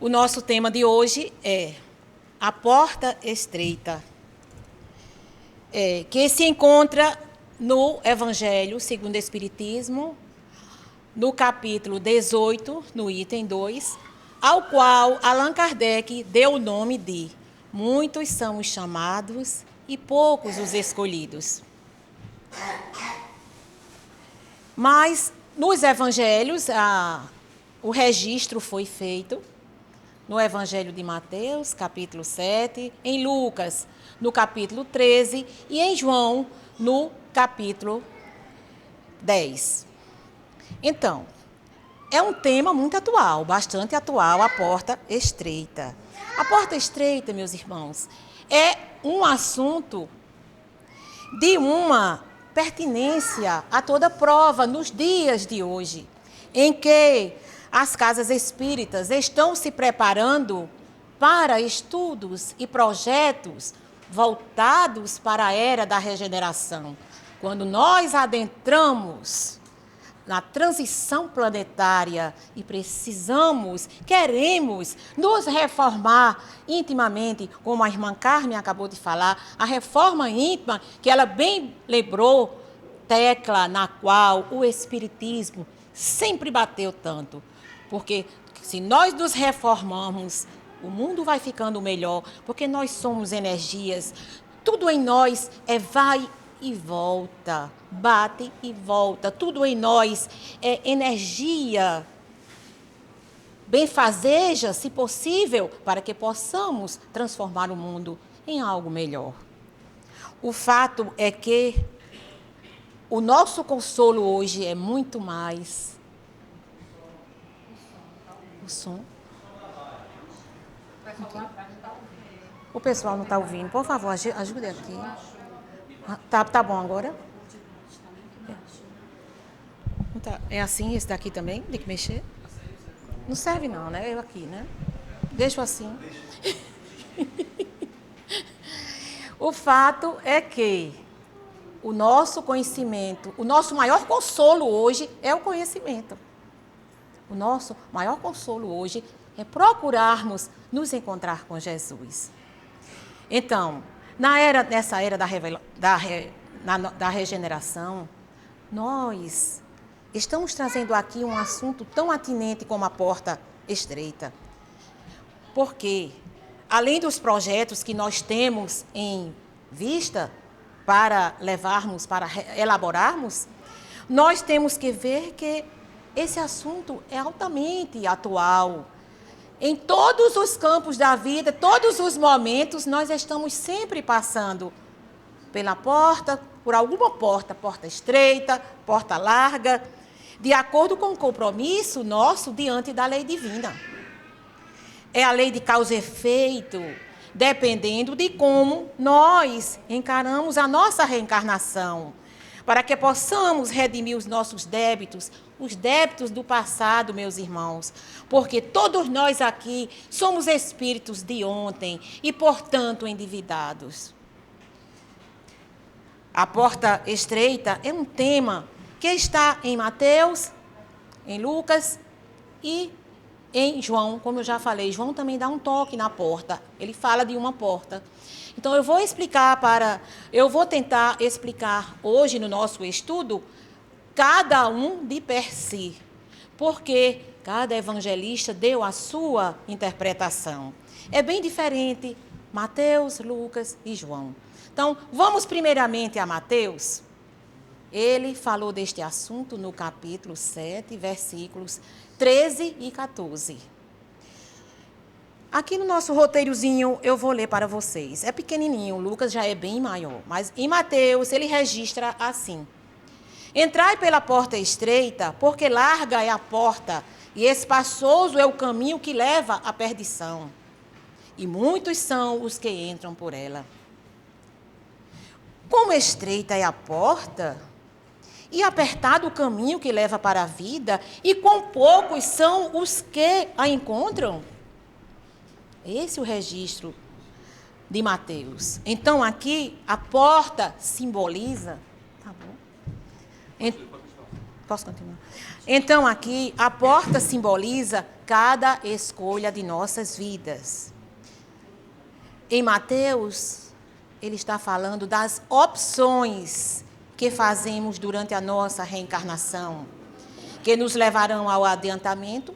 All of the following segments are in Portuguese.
O nosso tema de hoje é a porta estreita, que se encontra no Evangelho segundo o Espiritismo, no capítulo 18, no item 2, ao qual Allan Kardec deu o nome de muitos são os chamados e poucos os escolhidos. Mas nos evangelhos, o registro foi feito no Evangelho de Mateus, capítulo 7, em Lucas, no capítulo 13, e em João, no capítulo 10. Então, é um tema muito atual, bastante atual, a porta estreita. A porta estreita, meus irmãos, é um assunto de uma pertinência a toda prova nos dias de hoje, em que as casas espíritas estão se preparando para estudos e projetos voltados para a era da regeneração. Quando nós adentramos na transição planetária e queremos nos reformar intimamente, como a irmã Carmen acabou de falar, a reforma íntima, que ela bem lembrou, tecla na qual o Espiritismo sempre bateu tanto. Porque se nós nos reformamos, o mundo vai ficando melhor, porque nós somos energias, tudo em nós vai e volta, bate e volta, tudo em nós é energia. Benfazeja, se possível, para que possamos transformar o mundo em algo melhor. O fato é que o nosso consolo hoje é muito mais... O som? O pessoal não está ouvindo. Por favor, ajude aqui. Tá bom agora? É assim esse daqui também? Tem que mexer? Não serve não, né? Eu aqui, né? Deixo assim. O fato é que o nosso conhecimento, o nosso maior consolo hoje é o conhecimento. O nosso maior consolo hoje é procurarmos nos encontrar com Jesus. Então, nessa era da regeneração, nós estamos trazendo aqui um assunto tão atinente como a porta estreita. Porque, além dos projetos que nós temos em vista para levarmos, para elaborarmos, nós temos que ver que esse assunto é altamente atual. Em todos os campos da vida, todos os momentos, nós estamos sempre passando pela porta, por alguma porta estreita, porta larga, de acordo com o compromisso nosso diante da lei divina. É a lei de causa e efeito, dependendo de como nós encaramos a nossa reencarnação, para que possamos redimir os nossos débitos, os débitos do passado, meus irmãos, porque todos nós aqui somos espíritos de ontem e, portanto, endividados. A porta estreita é um tema que está em Mateus, em Lucas e em João, como eu já falei. João também dá um toque na porta, ele fala de uma porta. Então, eu vou tentar explicar hoje no nosso estudo cada um de per si, porque cada evangelista deu a sua interpretação. É bem diferente Mateus, Lucas e João. Então, vamos primeiramente a Mateus. Ele falou deste assunto no capítulo 7, versículos 13 e 14. Aqui no nosso roteirozinho eu vou ler para vocês. É pequenininho, Lucas já é bem maior, mas em Mateus ele registra assim: Entrai pela porta estreita, porque larga é a porta e espaçoso é o caminho que leva à perdição, e muitos são os que entram por ela. Como estreita é a porta e apertado o caminho que leva para a vida, e quão poucos são os que a encontram. Esse é o registro de Mateus. Então, aqui, a porta simboliza... Tá bom? Posso continuar? Então, aqui, a porta simboliza cada escolha de nossas vidas. Em Mateus, ele está falando das opções que fazemos durante a nossa reencarnação, que nos levarão ao adiantamento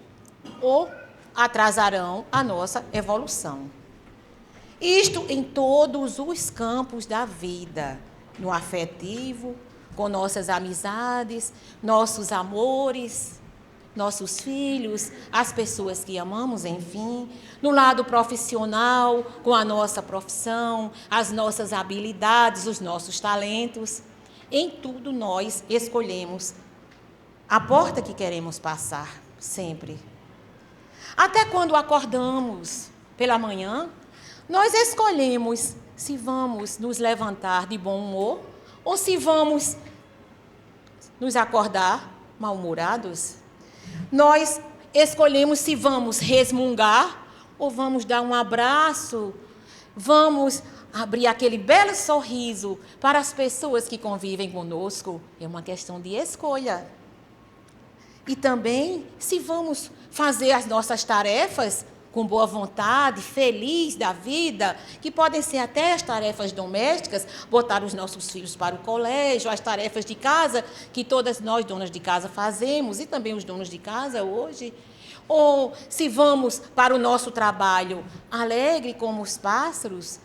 ou atrasarão a nossa evolução. Isto em todos os campos da vida, no afetivo, com nossas amizades, nossos amores, nossos filhos, as pessoas que amamos, enfim, no lado profissional, com a nossa profissão, as nossas habilidades, os nossos talentos. Em tudo nós escolhemos a porta que queremos passar, sempre. Até quando acordamos pela manhã, nós escolhemos se vamos nos levantar de bom humor ou se vamos nos acordar mal-humorados. Nós escolhemos se vamos resmungar ou vamos dar um abraço, vamos abrir aquele belo sorriso para as pessoas que convivem conosco. É uma questão de escolha. E também se vamos fazer as nossas tarefas com boa vontade, feliz da vida, que podem ser até as tarefas domésticas, botar os nossos filhos para o colégio, as tarefas de casa, que todas nós, donas de casa, fazemos, e também os donos de casa hoje. Ou se vamos para o nosso trabalho alegre como os pássaros,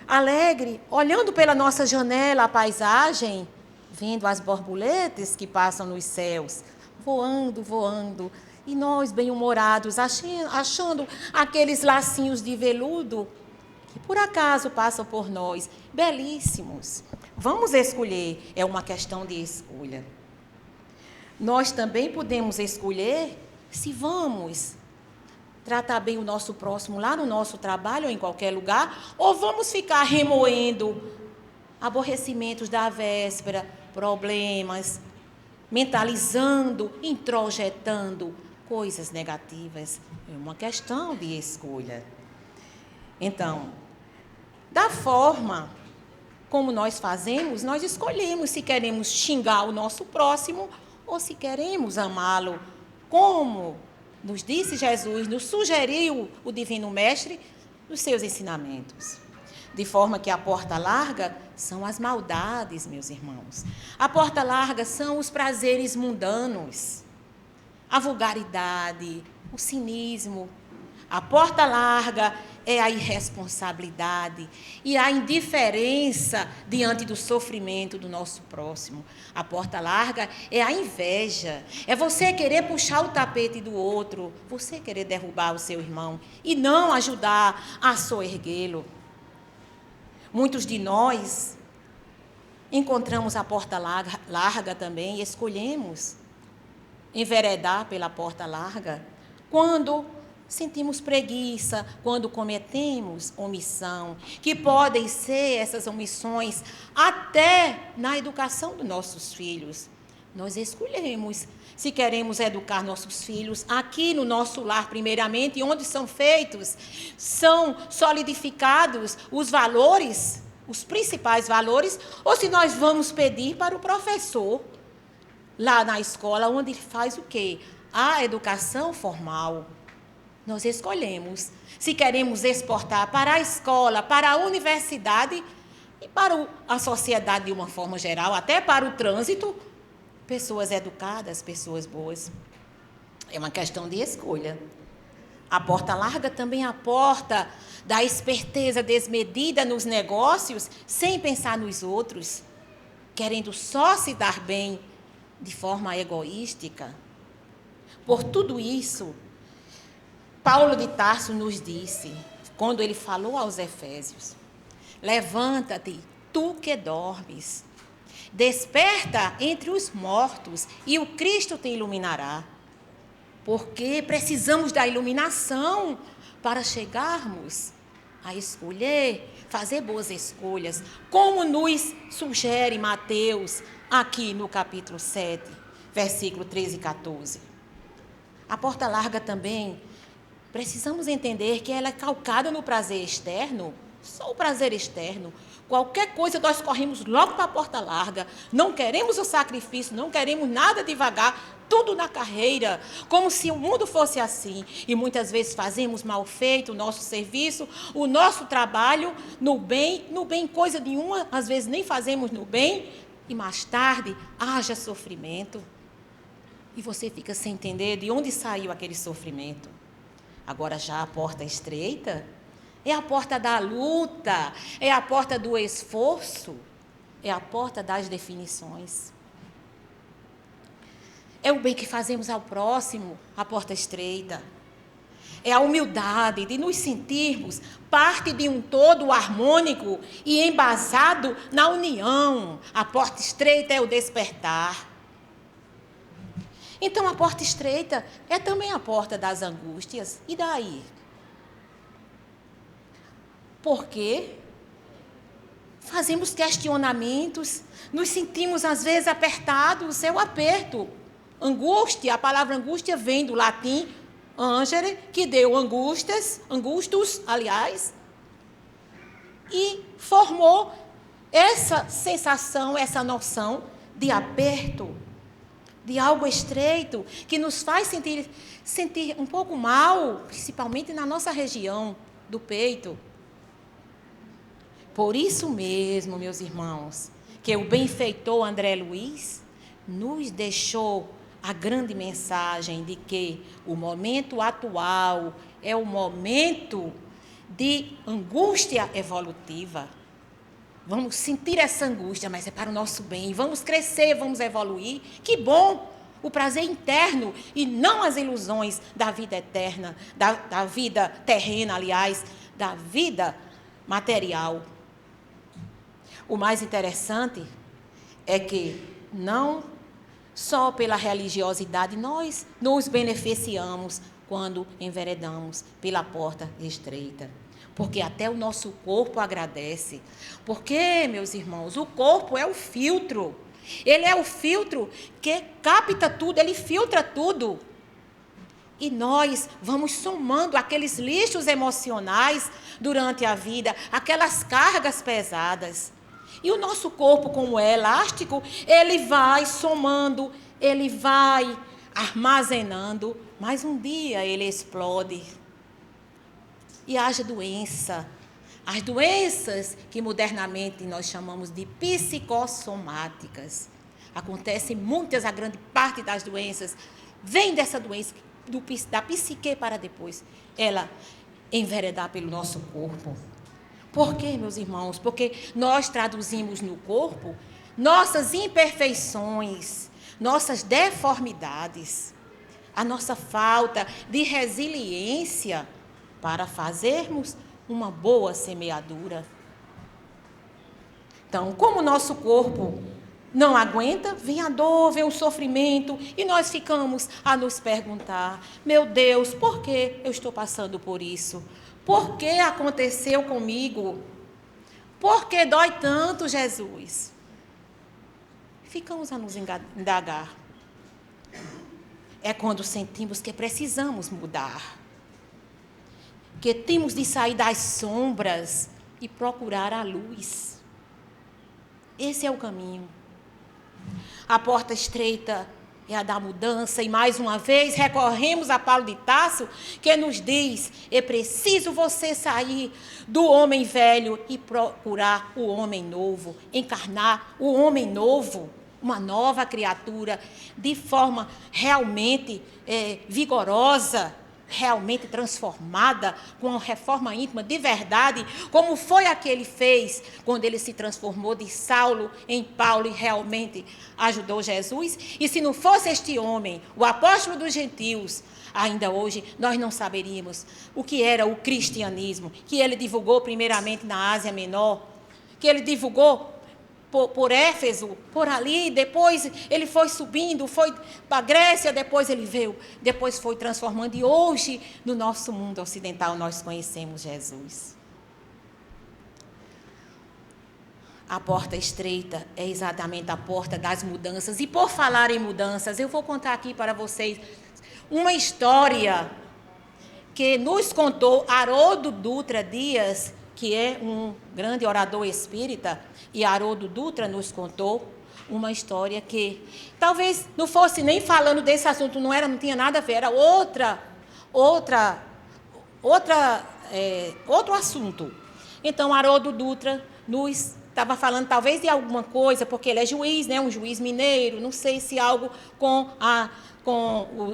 alegre, olhando pela nossa janela a paisagem, vendo as borboletas que passam nos céus, voando, voando, e nós, bem-humorados, achando aqueles lacinhos de veludo que, por acaso, passam por nós, belíssimos. Vamos escolher, é uma questão de escolha. Nós também podemos escolher se vamos tratar bem o nosso próximo lá no nosso trabalho ou em qualquer lugar, ou vamos ficar remoendo aborrecimentos da véspera, problemas, mentalizando, introjetando coisas negativas. É uma questão de escolha. Então, da forma como nós fazemos, nós escolhemos se queremos xingar o nosso próximo ou se queremos amá-lo, como nos disse Jesus, nos sugeriu o Divino Mestre nos seus ensinamentos. De forma que a porta larga são as maldades, meus irmãos. A porta larga são os prazeres mundanos, a vulgaridade, o cinismo. A porta larga é a irresponsabilidade e a indiferença diante do sofrimento do nosso próximo. A porta larga é a inveja, é você querer puxar o tapete do outro, você querer derrubar o seu irmão e não ajudar a soerguê-lo. Muitos de nós encontramos a porta larga também e escolhemos enveredar pela porta larga quando sentimos preguiça, quando cometemos omissão, que podem ser essas omissões até na educação dos nossos filhos. Nós escolhemos se queremos educar nossos filhos aqui no nosso lar, primeiramente, onde são feitos, são solidificados os valores, os principais valores, ou se nós vamos pedir para o professor, lá na escola, onde ele faz o quê? A educação formal. Nós escolhemos se queremos exportar para a escola, para a universidade e para a sociedade de uma forma geral, até para o trânsito, pessoas educadas, pessoas boas. É uma questão de escolha. A porta larga também é a porta da esperteza desmedida nos negócios, sem pensar nos outros, querendo só se dar bem de forma egoística. Por tudo isso, Paulo de Tarso nos disse, quando ele falou aos Efésios: levanta-te, tu que dormes, desperta entre os mortos e o Cristo te iluminará. Porque precisamos da iluminação para chegarmos a escolher, fazer boas escolhas, como nos sugere Mateus, aqui no capítulo 7, versículo 13 e 14. A porta larga também, precisamos entender que ela é calcada no prazer externo, Só o prazer externo. Qualquer coisa nós corremos logo para a porta larga. Não queremos o sacrifício, não queremos nada devagar, tudo na carreira, como se o mundo fosse assim. E muitas vezes fazemos mal feito o nosso serviço, o nosso trabalho no bem coisa nenhuma, às vezes nem fazemos no bem, e mais tarde haja sofrimento. E você fica sem entender de onde saiu aquele sofrimento. Agora já a porta estreita é a porta da luta, é a porta do esforço, é a porta das definições. É o bem que fazemos ao próximo, a porta estreita. É a humildade de nos sentirmos parte de um todo harmônico e embasado na união. A porta estreita é o despertar. Então, a porta estreita é também a porta das angústias. E daí? Porque fazemos questionamentos, nos sentimos às vezes apertados, é o aperto. Angústia, a palavra angústia vem do latim angere, que deu angustus, aliás, e formou essa sensação, essa noção de aperto, de algo estreito, que nos faz sentir um pouco mal, principalmente na nossa região do peito. Por isso mesmo, meus irmãos, que o benfeitor André Luiz nos deixou a grande mensagem de que o momento atual é o momento de angústia evolutiva. Vamos sentir essa angústia, mas é para o nosso bem. Vamos crescer, vamos evoluir. Que bom! O prazer interno e não as ilusões da vida eterna, da vida terrena, aliás, da vida material. O mais interessante é que não só pela religiosidade nós nos beneficiamos quando enveredamos pela porta estreita. Porque até o nosso corpo agradece. Porque, meus irmãos, o corpo é o filtro. Ele é o filtro que capta tudo, ele filtra tudo. E nós vamos somando aqueles lixos emocionais durante a vida, aquelas cargas pesadas. E o nosso corpo, como é elástico, ele vai somando, ele vai armazenando, mas um dia ele explode. E haja doença. As doenças que modernamente nós chamamos de psicossomáticas. Acontecem muitas, a grande parte das doenças vem dessa doença, da psique para depois ela enveredar pelo nosso corpo. Por quê, meus irmãos? Porque nós traduzimos no corpo nossas imperfeições, nossas deformidades, a nossa falta de resiliência para fazermos uma boa semeadura. Então, como o nosso corpo não aguenta, vem a dor, vem o sofrimento, e nós ficamos a nos perguntar: meu Deus, por que eu estou passando por isso? Por que aconteceu comigo? Por que dói tanto, Jesus? Ficamos a nos indagar. É quando sentimos que precisamos mudar, que temos de sair das sombras e procurar a luz. Esse é o caminho. A porta estreita é a da mudança, e mais uma vez recorremos a Paulo de Tarso, que nos diz: é preciso você sair do homem velho e procurar o homem novo, encarnar o homem novo, uma nova criatura, de forma realmente vigorosa, realmente transformada, com uma reforma íntima de verdade, como foi a que ele fez quando ele se transformou de Saulo em Paulo e realmente ajudou Jesus. E se não fosse este homem, o apóstolo dos gentios, ainda hoje nós não saberíamos o que era o cristianismo, que ele divulgou primeiramente na Ásia Menor, que ele divulgou por Éfeso, por ali, depois ele foi subindo, foi para a Grécia, depois ele veio, depois foi transformando, e hoje, no nosso mundo ocidental, nós conhecemos Jesus. A porta estreita é exatamente a porta das mudanças, e por falar em mudanças, eu vou contar aqui para vocês uma história que nos contou Haroldo Dutra Dias, que é um grande orador espírita, e Haroldo Dutra nos contou uma história que talvez não fosse nem falando desse assunto, não tinha nada a ver, era outro assunto. Então, Haroldo Dutra nos estava falando talvez de alguma coisa, porque ele é juiz, né, um juiz mineiro, não sei se algo com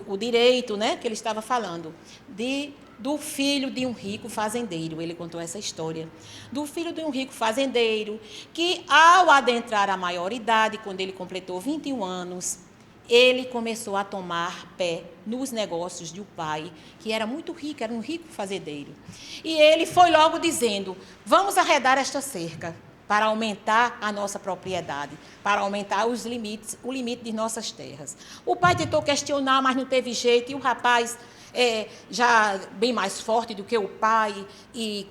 o direito, né, que ele estava falando, do filho de um rico fazendeiro. Ele contou essa história do filho de um rico fazendeiro que, ao adentrar a maioridade, quando ele completou 21 anos, ele começou a tomar pé nos negócios do pai, que era muito rico, era um rico fazendeiro. E ele foi logo dizendo: vamos arredar esta cerca para aumentar a nossa propriedade, para aumentar o limite de nossas terras. O pai tentou questionar, mas não teve jeito, e o rapaz, já bem mais forte do que o pai, e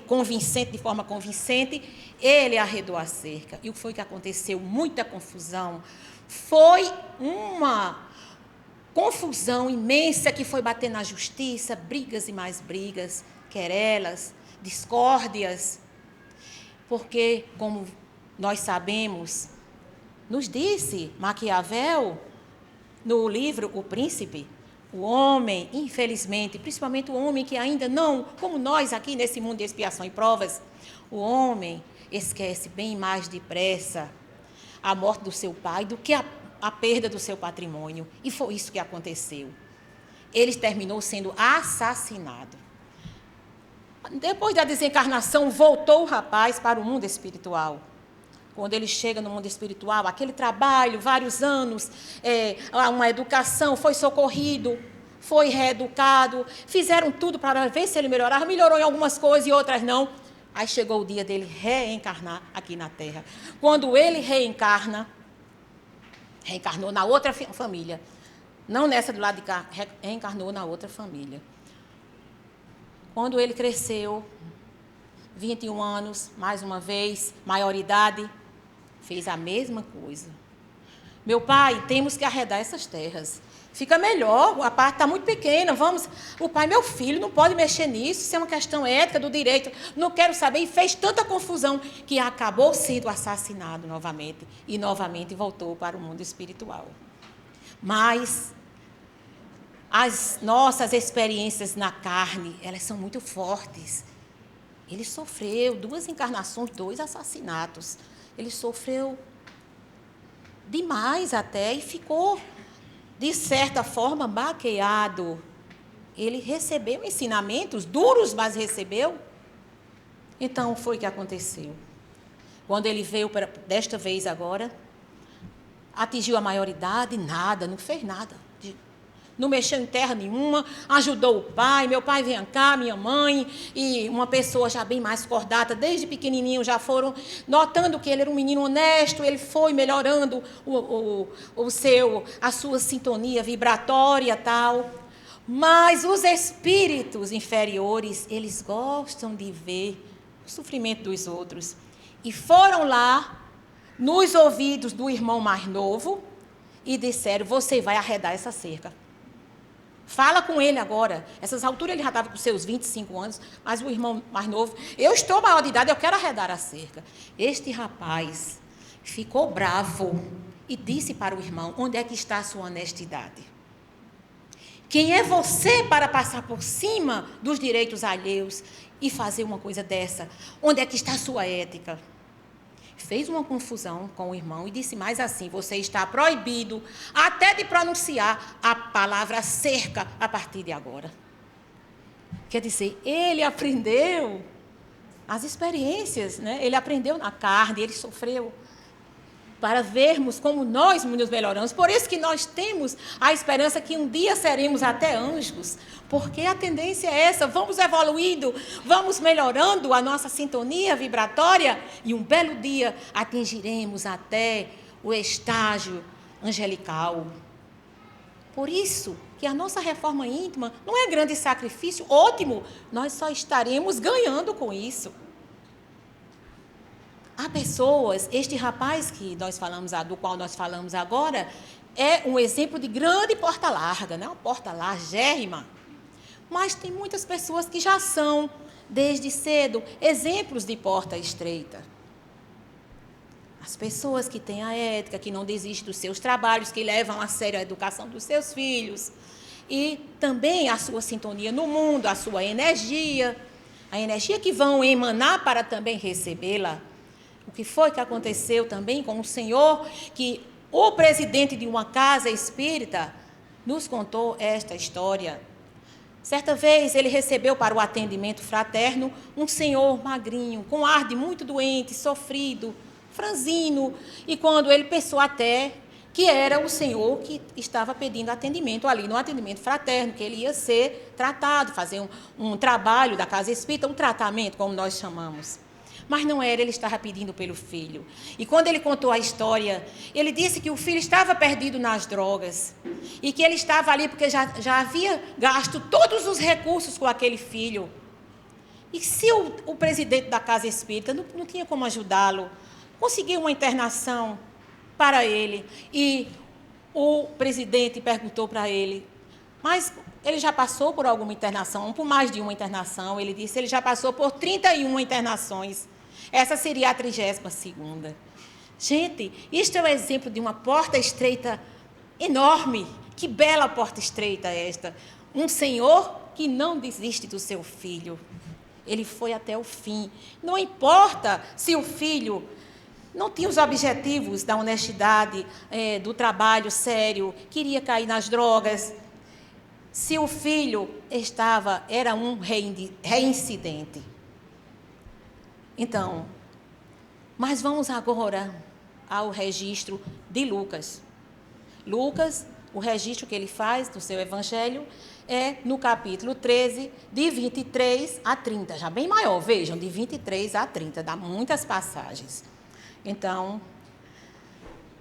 convincente, de forma convincente, ele arredou a cerca. E o que foi que aconteceu? Muita confusão. Foi uma confusão imensa que foi bater na justiça, brigas e mais brigas, querelas, discórdias, porque, como nós sabemos, nos disse Maquiavel, no livro O Príncipe, o homem, infelizmente, principalmente o homem que ainda não, como nós aqui nesse mundo de expiação e provas, o homem esquece bem mais depressa a morte do seu pai do que a perda do seu patrimônio. E foi isso que aconteceu. Ele terminou sendo assassinado. Depois da desencarnação, voltou o rapaz para o mundo espiritual. Quando ele chega no mundo espiritual, aquele trabalho, vários anos, uma educação, foi socorrido, foi reeducado, fizeram tudo para ver se ele melhorava, melhorou em algumas coisas e outras não. Aí chegou o dia dele reencarnar aqui na Terra. Quando ele reencarnou na outra família, não nessa do lado de cá, reencarnou na outra família. Quando ele cresceu, 21 anos, mais uma vez, maioridade, fez a mesma coisa. Meu pai, temos que arredar essas terras. Fica melhor, a parte está muito pequena, vamos... O pai, meu filho, não pode mexer nisso, isso é uma questão ética, do direito, não quero saber, e fez tanta confusão que acabou sendo assassinado novamente, e novamente voltou para o mundo espiritual. Mas as nossas experiências na carne, elas são muito fortes. Ele sofreu 2 encarnações, 2 assassinatos. Ele sofreu demais até e ficou, de certa forma, baqueado. Ele recebeu ensinamentos duros, mas recebeu. Então, foi o que aconteceu. Quando ele veio, desta vez agora, atingiu a maioridade, nada, não fez nada. Não mexeu em terra nenhuma, ajudou o pai, meu pai vem cá, minha mãe, e uma pessoa já bem mais cordata, desde pequenininho já foram notando que ele era um menino honesto, ele foi melhorando a sua sintonia vibratória e tal. Mas os espíritos inferiores, eles gostam de ver o sofrimento dos outros. E foram lá, nos ouvidos do irmão mais novo, e disseram: você vai arredar essa cerca. Fala com ele agora. Essas alturas ele já estava com seus 25 anos, mas o irmão mais novo: eu estou maior de idade, eu quero arredar a cerca. Este rapaz ficou bravo e disse para o irmão: onde é que está a sua honestidade? Quem é você para passar por cima dos direitos alheios e fazer uma coisa dessa? Onde é que está a sua ética? Fez uma confusão com o irmão e disse mais assim: você está proibido até de pronunciar a palavra cerca a partir de agora. Quer dizer, ele aprendeu as experiências, né? Ele aprendeu na carne, ele sofreu, para vermos como nós nos melhoramos. Por isso que nós temos a esperança que um dia seremos até anjos, porque a tendência é essa: vamos evoluindo, vamos melhorando a nossa sintonia vibratória e um belo dia atingiremos até o estágio angelical. Por isso que a nossa reforma íntima não é grande sacrifício, ótimo, nós só estaremos ganhando com isso. Há pessoas, este rapaz que nós falamos, do qual nós falamos agora, é um exemplo de grande porta larga, né? Uma porta largérrima. Mas tem muitas pessoas que já são, desde cedo, exemplos de porta estreita. As pessoas que têm a ética, que não desistem dos seus trabalhos, que levam a sério a educação dos seus filhos. E também a sua sintonia no mundo, a sua energia. A energia que vão emanar para também recebê-la. O que foi que aconteceu também com o Senhor, que o presidente de uma casa espírita nos contou esta história. Certa vez ele recebeu para o atendimento fraterno um senhor magrinho, com ar de muito doente, sofrido, franzino, e quando ele pensou até que era o senhor que estava pedindo atendimento ali no atendimento fraterno, que ele ia ser tratado, fazer um trabalho da casa espírita, um tratamento, como nós chamamos. Mas não era, ele estava pedindo pelo filho. E quando ele contou a história, ele disse que o filho estava perdido nas drogas e que ele estava ali porque já havia gasto todos os recursos com aquele filho. E se o presidente da casa espírita não tinha como ajudá-lo, conseguiu uma internação para ele. E o presidente perguntou para ele, mas ele já passou por alguma internação, por mais de uma internação? Ele disse, ele já passou por 31 internações. Essa seria a 32ª. Gente, isto é o exemplo de uma porta estreita enorme. Que bela porta estreita esta. Um senhor que não desiste do seu filho. Ele foi até o fim. Não importa se o filho não tinha os objetivos da honestidade, do trabalho sério, queria cair nas drogas. Se o filho era um reincidente. Então, mas vamos agora ao registro de Lucas. Lucas, o registro que ele faz do seu evangelho é no capítulo 13, de 23 a 30, já bem maior, vejam, de 23 a 30, dá muitas passagens. Então,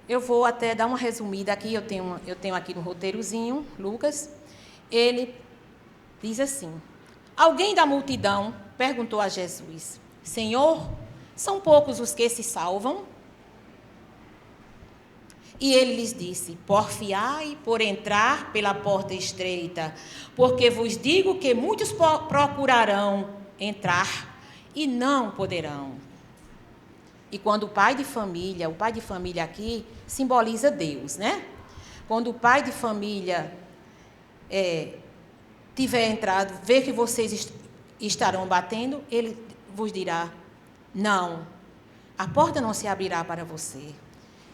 eu vou até dar uma resumida aqui, eu tenho aqui no roteirozinho, Lucas, ele diz assim, alguém da multidão perguntou a Jesus, Senhor, são poucos os que se salvam? E ele lhes disse, porfiai por entrar pela porta estreita, porque vos digo que muitos procurarão entrar e não poderão. E quando o pai de família aqui simboliza Deus, né? Quando o pai de família tiver entrado, ver que vocês estarão batendo, ele vos dirá, não, a porta não se abrirá para você.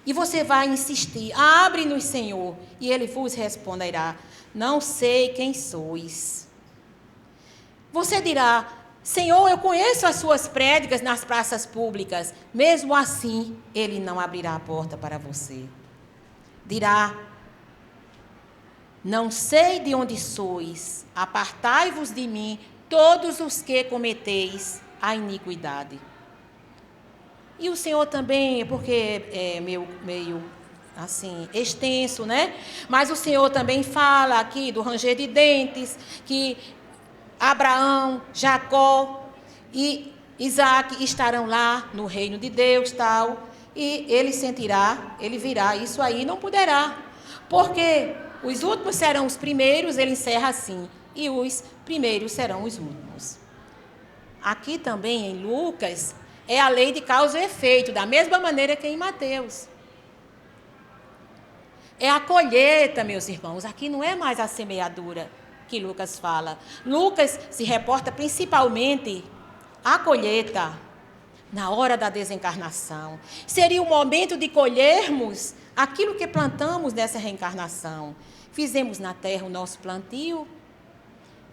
E você vai insistir, abre-nos, Senhor. E ele vos responderá, não sei quem sois. Você dirá, Senhor, eu conheço as suas prédicas nas praças públicas. Mesmo assim, ele não abrirá a porta para você. Dirá, não sei de onde sois, apartai-vos de mim, todos os que cometeis a iniquidade. E o Senhor também, porque é meio assim, extenso, né? Mas o Senhor também fala aqui do ranger de dentes, que Abraão, Jacó e Isaac estarão lá no reino de Deus, tal, e ele virá, isso aí não poderá, porque os últimos serão os primeiros, ele encerra assim, e os primeiros serão os últimos. Aqui também em Lucas, é a lei de causa e efeito, da mesma maneira que em Mateus. É a colheita, meus irmãos, aqui não é mais a semeadura que Lucas fala. Lucas se reporta principalmente à colheita, na hora da desencarnação. Seria o momento de colhermos aquilo que plantamos nessa reencarnação. Fizemos na terra o nosso plantio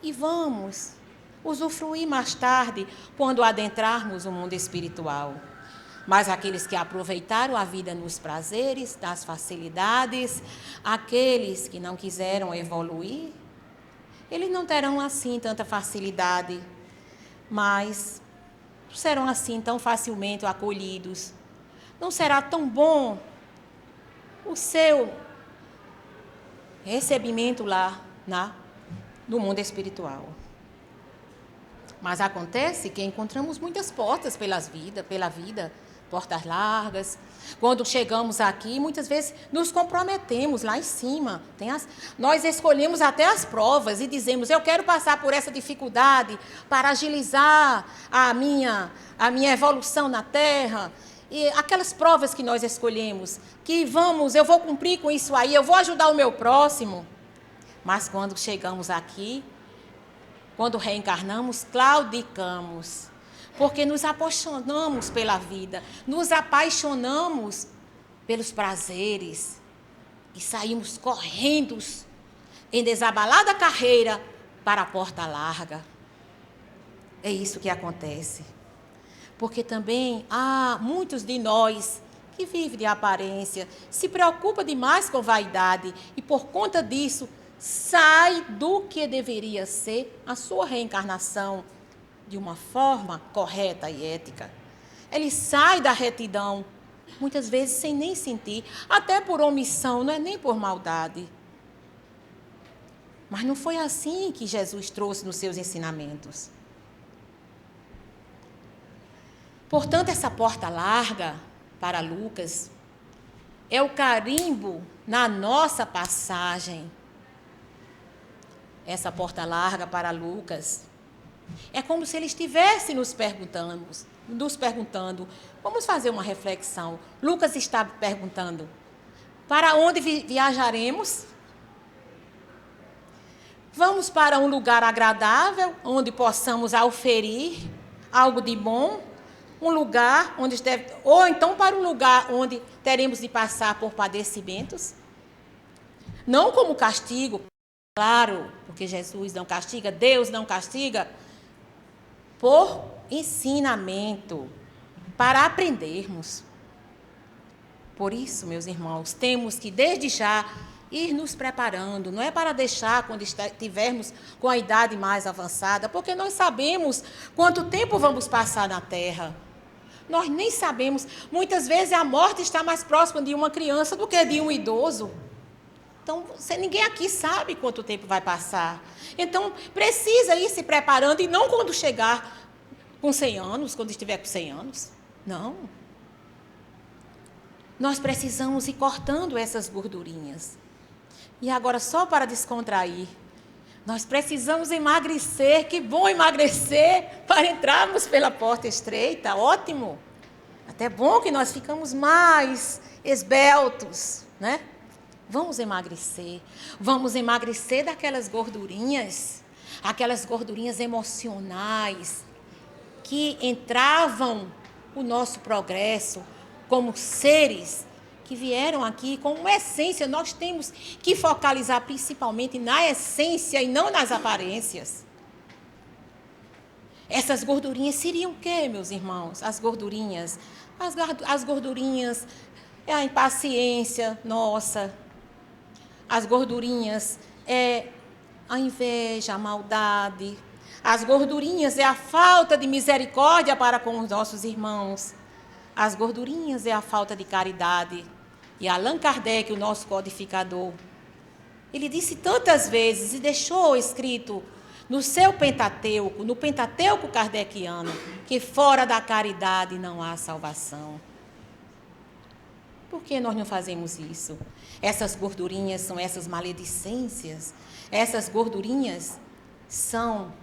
e vamos usufruir mais tarde, quando adentrarmos o mundo espiritual. Mas aqueles que aproveitaram a vida nos prazeres, nas facilidades, aqueles que não quiseram evoluir, eles não terão assim tanta facilidade, mas serão assim tão facilmente acolhidos. Não será tão bom o seu recebimento lá no mundo espiritual. Mas acontece que encontramos muitas portas pela vida, portas largas. Quando chegamos aqui, muitas vezes nos comprometemos lá em cima. Nós escolhemos até as provas e dizemos, eu quero passar por essa dificuldade para agilizar a minha evolução na Terra. E aquelas provas que nós escolhemos, que eu vou cumprir com isso aí, eu vou ajudar o meu próximo. Mas quando chegamos aqui, quando reencarnamos, claudicamos. Porque nos apaixonamos pela vida, nos apaixonamos pelos prazeres e saímos correndo em desabalada carreira para a porta larga. É isso que acontece. Porque também há muitos de nós que vivem de aparência, se preocupa demais com vaidade e por conta disso sai do que deveria ser a sua reencarnação de uma forma correta e ética. Ele sai da retidão, muitas vezes sem nem sentir, até por omissão, não é nem por maldade. Mas não foi assim que Jesus trouxe nos seus ensinamentos. Portanto, essa porta larga para Lucas é o carimbo na nossa passagem. Essa porta larga para Lucas é como se ele estivesse nos perguntando, vamos fazer uma reflexão. Lucas está perguntando, para onde viajaremos? Vamos para um lugar agradável, onde possamos auferir algo de bom, um lugar onde ou então para um lugar onde teremos de passar por padecimentos? Não como castigo, claro, porque Jesus não castiga, Deus não castiga, por ensinamento, para aprendermos. Por isso, meus irmãos, temos que desde já ir nos preparando, não é para deixar quando estivermos com a idade mais avançada, porque nós sabemos quanto tempo vamos passar na Terra. Nós nem sabemos, muitas vezes a morte está mais próxima de uma criança do que de um idoso. Então, ninguém aqui sabe quanto tempo vai passar. Então, precisa ir se preparando e não quando chegar com 100 anos, quando estiver com 100 anos. Não. Nós precisamos ir cortando essas gordurinhas. E agora, só para descontrair, nós precisamos emagrecer. Que bom emagrecer para entrarmos pela porta estreita. Ótimo. Até bom que nós ficamos mais esbeltos, né? Vamos emagrecer daquelas gordurinhas emocionais que entravam o nosso progresso como seres que vieram aqui com uma essência. Nós temos que focalizar principalmente na essência e não nas aparências. Essas gordurinhas seriam o quê, meus irmãos? As gordurinhas é a impaciência nossa. As gordurinhas é a inveja, a maldade. As gordurinhas é a falta de misericórdia para com os nossos irmãos. As gordurinhas é a falta de caridade. E Allan Kardec, o nosso codificador, ele disse tantas vezes e deixou escrito no seu Pentateuco, no Pentateuco kardeciano, que fora da caridade não há salvação. Por que nós não fazemos isso? Essas gordurinhas são essas maledicências. Essas gordurinhas são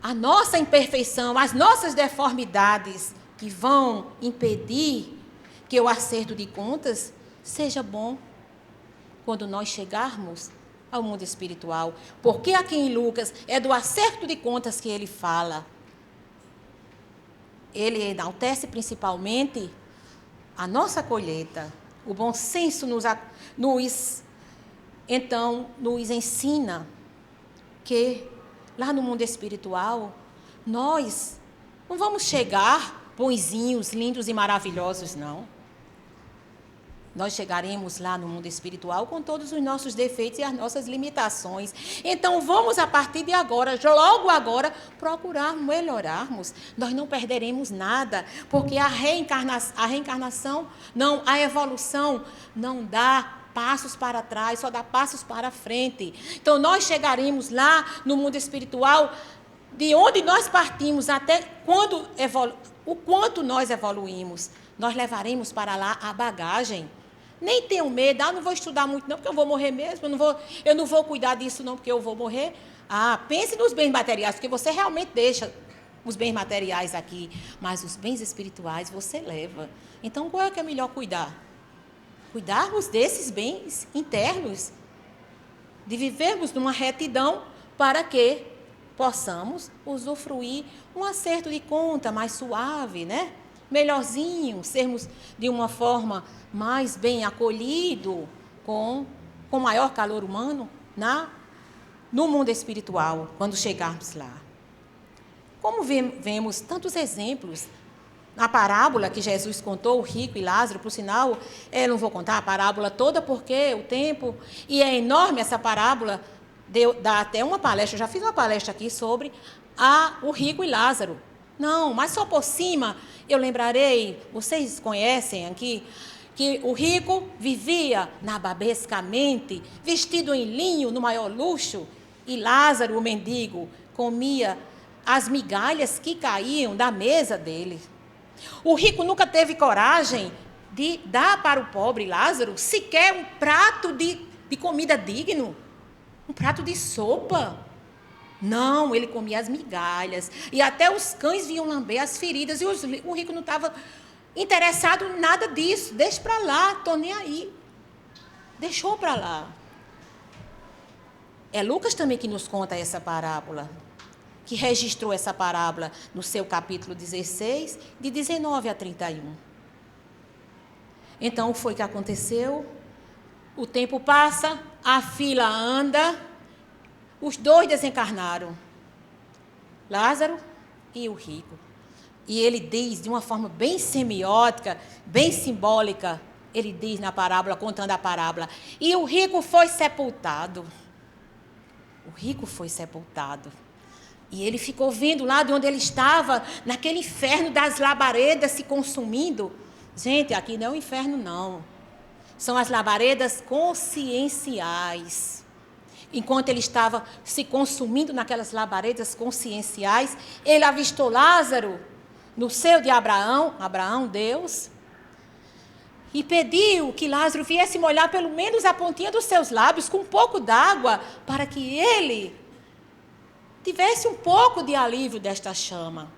a nossa imperfeição, as nossas deformidades que vão impedir que o acerto de contas seja bom quando nós chegarmos ao mundo espiritual. Porque aqui em Lucas é do acerto de contas que ele fala. Ele enaltece principalmente a nossa colheita. O bom senso nos ensina que lá no mundo espiritual nós não vamos chegar bonzinhos, lindos e maravilhosos, não. Nós chegaremos lá no mundo espiritual com todos os nossos defeitos e as nossas limitações. Então, vamos, a partir de agora, logo agora, procurar melhorarmos. Nós não perderemos nada, porque a reencarnação, não, a evolução não dá passos para trás, só dá passos para frente. Então, nós chegaremos lá no mundo espiritual de onde nós partimos até o quanto nós evoluímos, nós levaremos para lá a bagagem. Nem tenham medo, não vou estudar muito não, porque eu vou morrer mesmo, eu não vou cuidar disso não, porque eu vou morrer. Pense nos bens materiais, porque você realmente deixa os bens materiais aqui, mas os bens espirituais você leva. Então, qual é que é melhor cuidar? Cuidarmos desses bens internos, de vivermos numa retidão para que possamos usufruir um acerto de conta mais suave, né? Melhorzinho, sermos de uma forma mais bem acolhido, com maior calor humano no mundo espiritual, quando chegarmos lá. Como vemos tantos exemplos na parábola que Jesus contou, o rico e Lázaro, por sinal, eu não vou contar a parábola toda porque o tempo, e é enorme essa parábola, dá até uma palestra, eu já fiz uma palestra aqui sobre o rico e Lázaro. Não, mas só por cima eu lembrarei, vocês conhecem aqui, que o rico vivia nababescamente, vestido em linho, no maior luxo, e Lázaro, o mendigo, comia as migalhas que caíam da mesa dele. O rico nunca teve coragem de dar para o pobre Lázaro sequer um prato de comida digno, um prato de sopa. Não, ele comia as migalhas, e até os cães vinham lamber as feridas, e o rico não estava interessado em nada disso. Deixa para lá, estou nem aí. Deixou para lá. É Lucas também que nos conta essa parábola, que registrou essa parábola no seu capítulo 16, de 19 a 31. Então, o que foi que aconteceu? O tempo passa, a fila anda, os dois desencarnaram, Lázaro e o rico. E ele diz, de uma forma bem semiótica, bem simbólica, ele diz na parábola, contando a parábola, e o rico foi sepultado. O rico foi sepultado. E ele ficou vendo lá de onde ele estava, naquele inferno das labaredas se consumindo. Gente, aqui não é o inferno, não. São as labaredas conscienciais. Enquanto ele estava se consumindo naquelas labaredas conscienciais, ele avistou Lázaro no seio de Abraão, Deus, e pediu que Lázaro viesse molhar pelo menos a pontinha dos seus lábios com um pouco d'água, para que ele tivesse um pouco de alívio desta chama.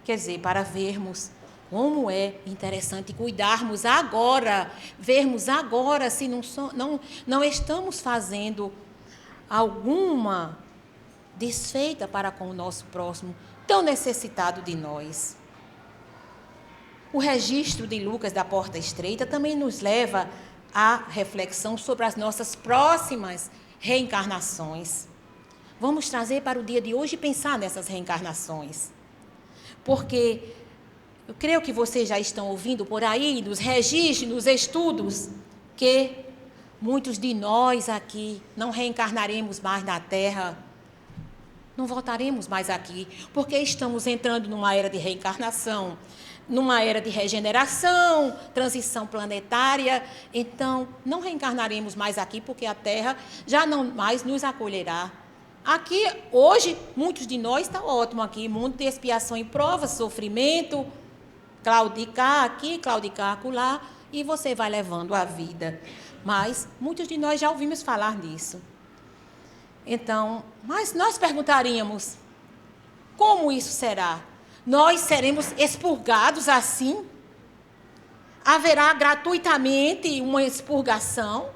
Quer dizer, para vermos como é interessante cuidarmos agora, vermos agora se não estamos fazendo alguma desfeita para com o nosso próximo, tão necessitado de nós. O registro de Lucas da porta estreita também nos leva à reflexão sobre as nossas próximas reencarnações. Vamos trazer para o dia de hoje e pensar nessas reencarnações. Porque eu creio que vocês já estão ouvindo por aí, nos registros, nos estudos, que muitos de nós aqui não reencarnaremos mais na Terra, não voltaremos mais aqui, porque estamos entrando numa era de reencarnação, numa era de regeneração, transição planetária. Então, não reencarnaremos mais aqui, porque a Terra já não mais nos acolherá. Aqui, hoje, muitos de nós está ótimo aqui, mundo de expiação e prova, sofrimento, claudicar aqui, claudicar acolá, e você vai levando a vida. Mas muitos de nós já ouvimos falar nisso. Então, mas nós perguntaríamos, como isso será? Nós seremos expurgados assim? Haverá gratuitamente uma expurgação?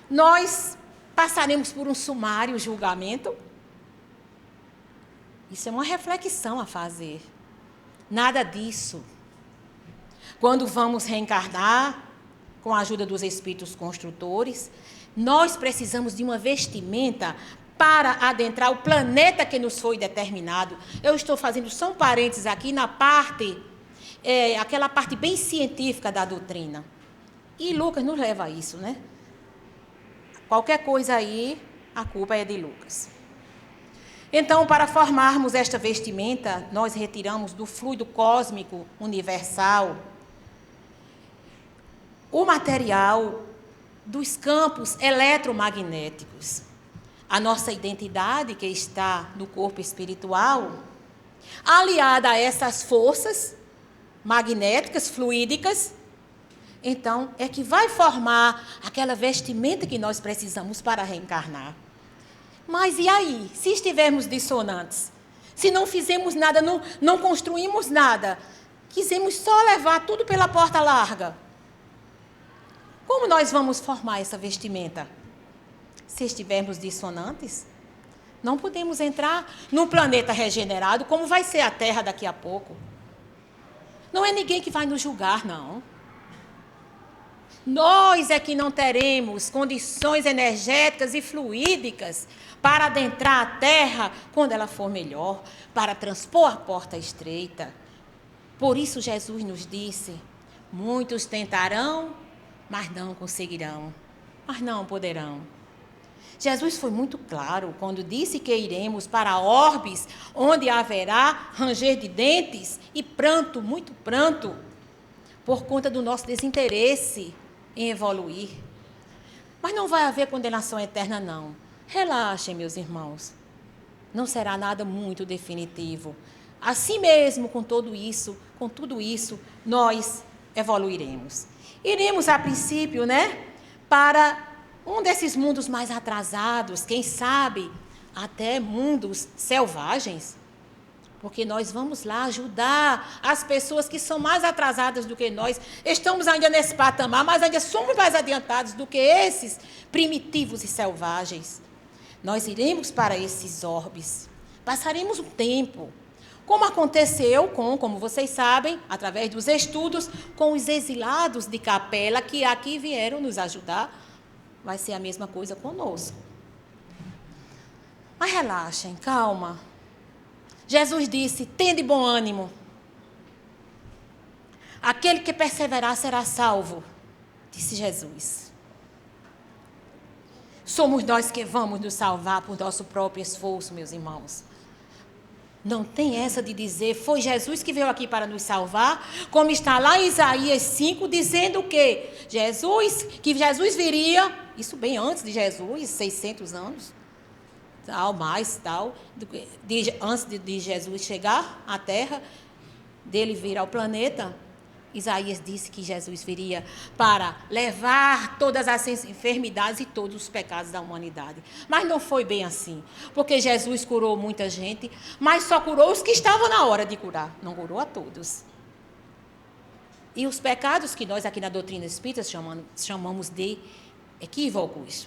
Nós passaremos por um sumário julgamento? Isso é uma reflexão a fazer. Nada disso. Quando vamos reencarnar, com a ajuda dos espíritos construtores, nós precisamos de uma vestimenta para adentrar o planeta que nos foi determinado. Eu estou fazendo só um parênteses aqui na parte, aquela parte bem científica da doutrina. E Lucas nos leva a isso, né? Qualquer coisa aí, a culpa é de Lucas. Então, para formarmos esta vestimenta, nós retiramos do fluido cósmico universal o material dos campos eletromagnéticos. a nossa identidade que está no corpo espiritual, aliada a essas forças magnéticas, fluídicas, então é que vai formar aquela vestimenta que nós precisamos para reencarnar. Mas e aí, se estivermos dissonantes? Se não fizemos nada, não construímos nada, quisemos só levar tudo pela porta larga, como nós vamos formar essa vestimenta? Se estivermos dissonantes, não podemos entrar num planeta regenerado, como vai ser a Terra daqui a pouco. Não é ninguém que vai nos julgar, não. Nós é que não teremos condições energéticas e fluídicas para adentrar a Terra quando ela for melhor, para transpor a porta estreita. Por isso Jesus nos disse, muitos tentarão, mas não conseguirão, mas não poderão. Jesus foi muito claro quando disse que iremos para orbes onde haverá ranger de dentes e pranto, muito pranto, por conta do nosso desinteresse em evoluir. Mas não vai haver condenação eterna, não. Relaxem, meus irmãos. Não será nada muito definitivo. Assim mesmo, com tudo isso, nós evoluiremos. Iremos, a princípio, para um desses mundos mais atrasados, quem sabe até mundos selvagens, porque nós vamos lá ajudar as pessoas que são mais atrasadas do que nós. Estamos ainda nesse patamar, mas ainda somos mais adiantados do que esses primitivos e selvagens. Nós iremos para esses orbes, passaremos um tempo, como aconteceu como vocês sabem, através dos estudos, com os exilados de Capela, que aqui vieram nos ajudar. Vai ser a mesma coisa conosco. Mas relaxem, calma. Jesus disse, tende bom ânimo. Aquele que perseverar será salvo, disse Jesus. Somos nós que vamos nos salvar por nosso próprio esforço, meus irmãos. Não tem essa de dizer, foi Jesus que veio aqui para nos salvar, como está lá em Isaías 5, dizendo que Jesus viria, isso bem antes de Jesus, 600 anos, antes de Jesus chegar à Terra, dele vir ao planeta. Isaías disse que Jesus viria para levar todas as enfermidades e todos os pecados da humanidade. Mas não foi bem assim, porque Jesus curou muita gente, mas só curou os que estavam na hora de curar, não curou a todos. E os pecados que nós aqui na doutrina espírita chamamos de equívocos,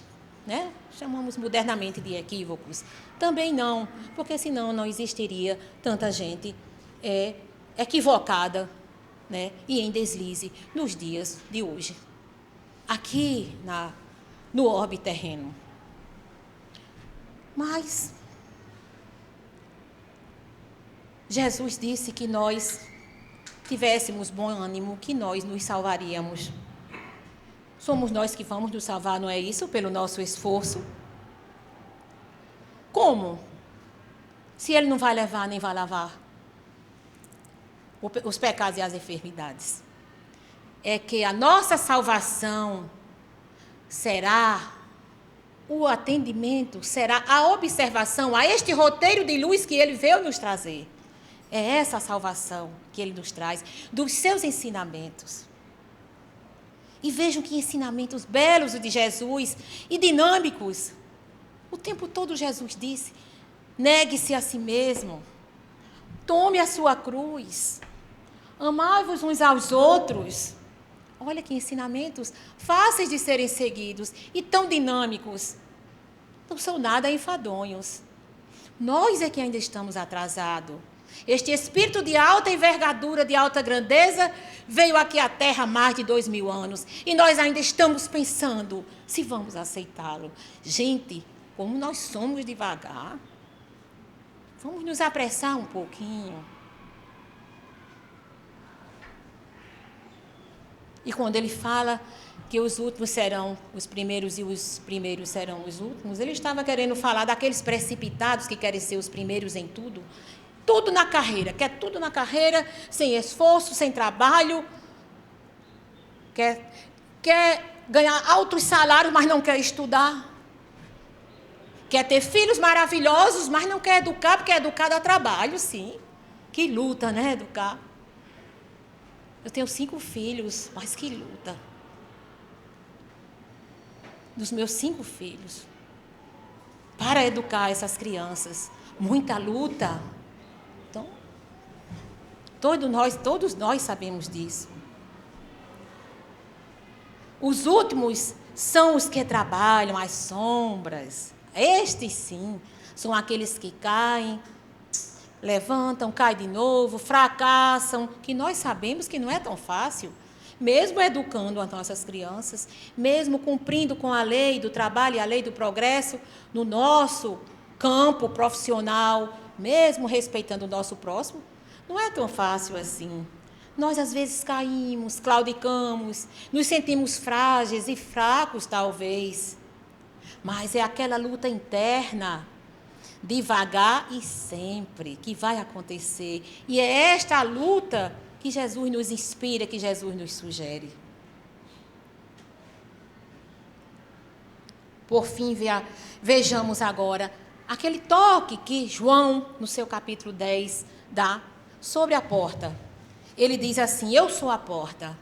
chamamos modernamente de equívocos, também não, porque senão não existiria tanta gente equivocada, e em deslize nos dias de hoje, aqui no orbe terreno. Mas Jesus disse que nós tivéssemos bom ânimo, que nós nos salvaríamos. Somos nós que vamos nos salvar, não é isso? Pelo nosso esforço. Como? Se Ele não vai levar nem vai lavar os pecados e as enfermidades. É que a nossa salvação será o atendimento, será a observação a este roteiro de luz que Ele veio nos trazer. É essa a salvação que Ele nos traz, dos seus ensinamentos. E vejam que ensinamentos belos de Jesus e dinâmicos. O tempo todo Jesus disse, negue-se a si mesmo, tome a sua cruz, amai-vos uns aos outros. Olha que ensinamentos fáceis de serem seguidos e tão dinâmicos. Não são nada enfadonhos. Nós é que ainda estamos atrasados. Este espírito de alta envergadura, de alta grandeza, veio aqui à Terra há mais de 2000 anos. E nós ainda estamos pensando se vamos aceitá-lo. Gente, como nós somos devagar. Vamos nos apressar um pouquinho. E quando ele fala que os últimos serão os primeiros e os primeiros serão os últimos, ele estava querendo falar daqueles precipitados que querem ser os primeiros em tudo. Tudo na carreira, quer tudo na carreira, sem esforço, sem trabalho. Quer ganhar altos salários, mas não quer estudar. Quer ter filhos maravilhosos, mas não quer educar, porque educar dá trabalho, sim. Que luta, né, educar? Eu tenho 5 filhos, mas que luta. Dos meus 5 filhos. Para educar essas crianças. Muita luta. Então, todos nós sabemos disso. Os últimos são os que trabalham às sombras. Estes, sim, são aqueles que caem, levantam, caem de novo, fracassam, que nós sabemos que não é tão fácil. Mesmo educando as nossas crianças, mesmo cumprindo com a lei do trabalho e a lei do progresso no nosso campo profissional, mesmo respeitando o nosso próximo, não é tão fácil assim. Nós, às vezes, caímos, claudicamos, nos sentimos frágeis e fracos, talvez. Mas é aquela luta interna, devagar e sempre, que vai acontecer. E é esta a luta que Jesus nos inspira, que Jesus nos sugere. Por fim, vejamos agora aquele toque que João, no seu capítulo 10, dá sobre a porta. Ele diz assim: eu sou a porta.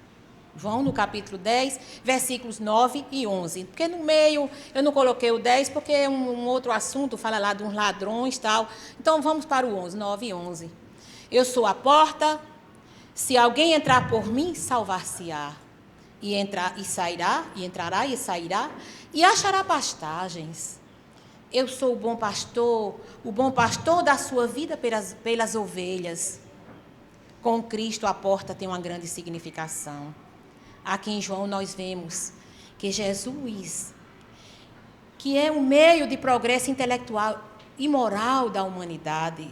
João, no capítulo 10, versículos 9 e 11. Porque no meio, eu não coloquei o 10, porque é um outro assunto, fala lá de uns ladrões e tal. Então, vamos para o 11, 9 e 11. Eu sou a porta, se alguém entrar por mim, salvar-se-á. E entrará e sairá, e achará pastagens. Eu sou o bom pastor da sua vida pelas ovelhas. Com Cristo, a porta tem uma grande significação. Aqui em João nós vemos que Jesus, que é um meio de progresso intelectual e moral da humanidade,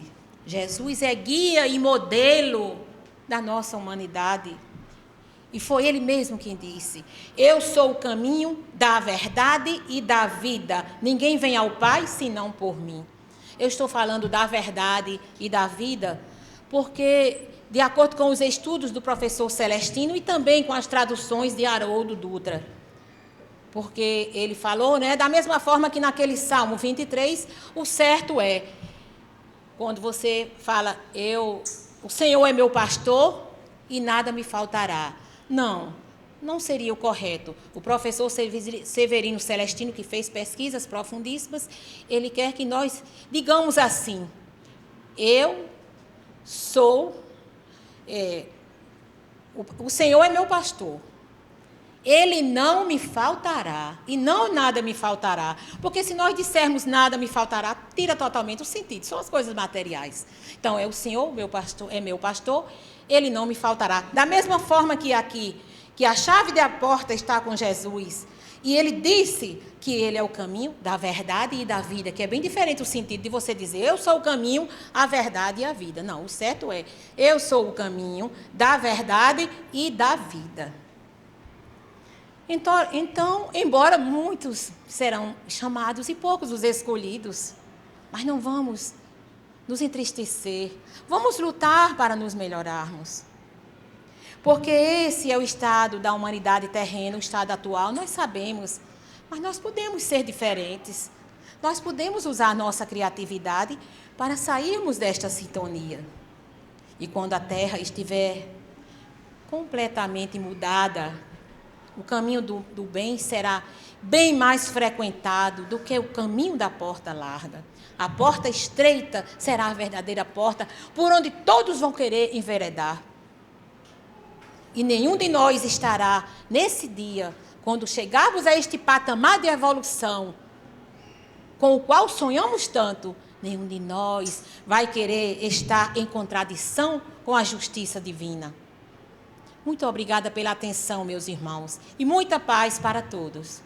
Jesus é guia e modelo da nossa humanidade. E foi Ele mesmo quem disse: eu sou o caminho da verdade e da vida. Ninguém vem ao Pai senão por mim. Eu estou falando da verdade e da vida porque, de acordo com os estudos do professor Celestino e também com as traduções de Haroldo Dutra, porque ele falou, né, da mesma forma que naquele Salmo 23, o certo é, quando você fala, o Senhor é meu pastor e nada me faltará. Não seria o correto. O professor Severino Celestino, que fez pesquisas profundíssimas, ele quer que nós digamos assim: eu sou, o Senhor é meu pastor, Ele não me faltará, e não nada me faltará, porque se nós dissermos nada me faltará, tira totalmente o sentido, são as coisas materiais. Então, o Senhor, é meu pastor, Ele não me faltará. Da mesma forma que aqui, que a chave da porta está com Jesus, e Ele disse que Ele é o caminho da verdade e da vida, que é bem diferente o sentido de você dizer, eu sou o caminho, a verdade e a vida. Não, o certo é, eu sou o caminho da verdade e da vida. Então, embora muitos serão chamados e poucos os escolhidos, mas não vamos nos entristecer, vamos lutar para nos melhorarmos. Porque esse é o estado da humanidade terrena, o estado atual, nós sabemos, mas nós podemos ser diferentes. Nós podemos usar nossa criatividade para sairmos desta sintonia. E quando a terra estiver completamente mudada, o caminho do bem será bem mais frequentado do que o caminho da porta larga. A porta estreita será a verdadeira porta por onde todos vão querer enveredar. E nenhum de nós estará nesse dia, quando chegarmos a este patamar de evolução, com o qual sonhamos tanto, nenhum de nós vai querer estar em contradição com a justiça divina. Muito obrigada pela atenção, meus irmãos, e muita paz para todos.